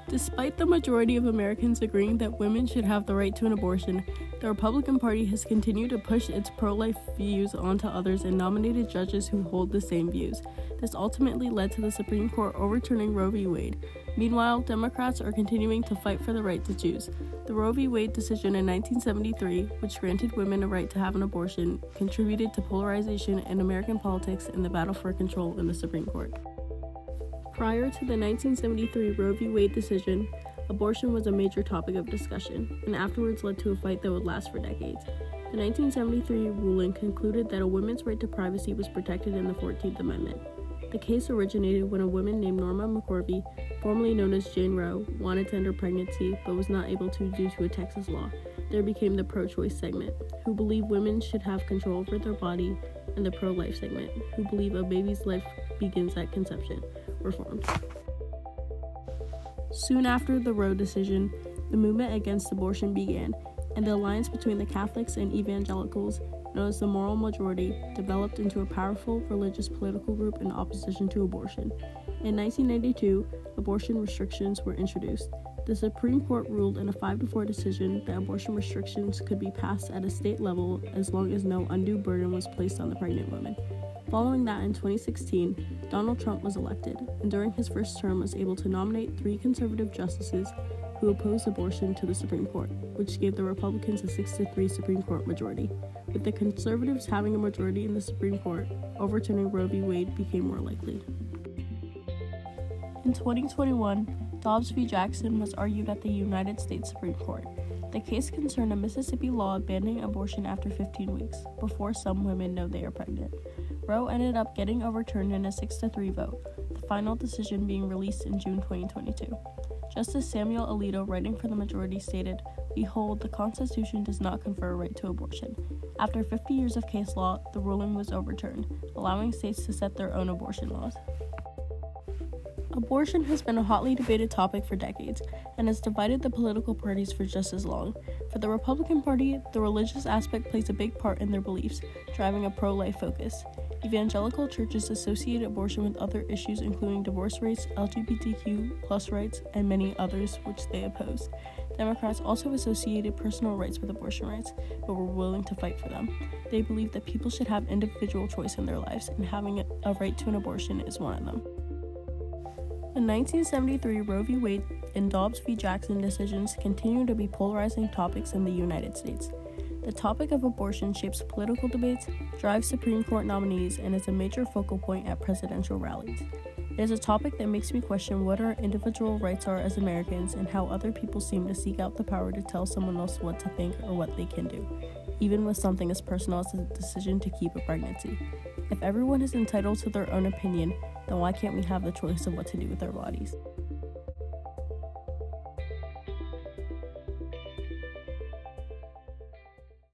Despite the majority of Americans agreeing that women should have the right to an abortion, the Republican Party has continued to push its pro-life views onto others and nominated judges who hold the same views. This ultimately led to the Supreme Court overturning Roe v. Wade. Meanwhile, Democrats are continuing to fight for the right to choose. The Roe v. Wade decision in 1973, which granted women a right to have an abortion, contributed to polarization in American politics and the battle for control in the Supreme Court. Prior to the 1973 Roe v. Wade decision, abortion was a major topic of discussion, and afterwards led to a fight that would last for decades. The 1973 ruling concluded that a woman's right to privacy was protected in the 14th Amendment. The case originated when a woman named Norma McCorvey, formerly known as Jane Roe, wanted to end her pregnancy but was not able to due to a Texas law. There became the pro-choice segment, who believe women should have control over their body, and the pro-life segment, who believe a baby's life begins at conception, were formed. Soon after the Roe decision, the movement against abortion began, and the alliance between the Catholics and evangelicals, known as the Moral Majority, developed into a powerful religious political group in opposition to abortion. In 1992, abortion restrictions were introduced. The Supreme Court ruled in a 5-4 decision that abortion restrictions could be passed at a state level as long as no undue burden was placed on the pregnant woman. Following that, in 2016, Donald Trump was elected, and during his first term was able to nominate 3 conservative justices who opposed abortion to the Supreme Court, which gave the Republicans a 6-3 Supreme Court majority. With the conservatives having a majority in the Supreme Court, overturning Roe v. Wade became more likely. In 2021, Dobbs v. Jackson was argued at the United States Supreme Court. The case concerned a Mississippi law banning abortion after 15 weeks, before some women know they are pregnant. Roe ended up getting overturned in a 6-3 vote, the final decision being released in June 2022. Justice Samuel Alito, writing for the majority, stated, "We hold the Constitution does not confer a right to abortion." After 50 years of case law, the ruling was overturned, allowing states to set their own abortion laws. Abortion has been a hotly debated topic for decades and has divided the political parties for just as long. For the Republican Party, the religious aspect plays a big part in their beliefs, driving a pro-life focus. Evangelical churches associate abortion with other issues including divorce rates, LGBTQ+ rights, and many others which they oppose. Democrats also associated personal rights with abortion rights, but were willing to fight for them. They believe that people should have individual choice in their lives, and having a right to an abortion is one of them. The 1973 Roe v. Wade and Dobbs v. Jackson decisions continue to be polarizing topics in the United States. The topic of abortion shapes political debates, drives Supreme Court nominees, and is a major focal point at presidential rallies. It is a topic that makes me question what our individual rights are as Americans and how other people seem to seek out the power to tell someone else what to think or what they can do, even with something as personal as the decision to keep a pregnancy. If everyone is entitled to their own opinion, then why can't we have the choice of what to do with our bodies?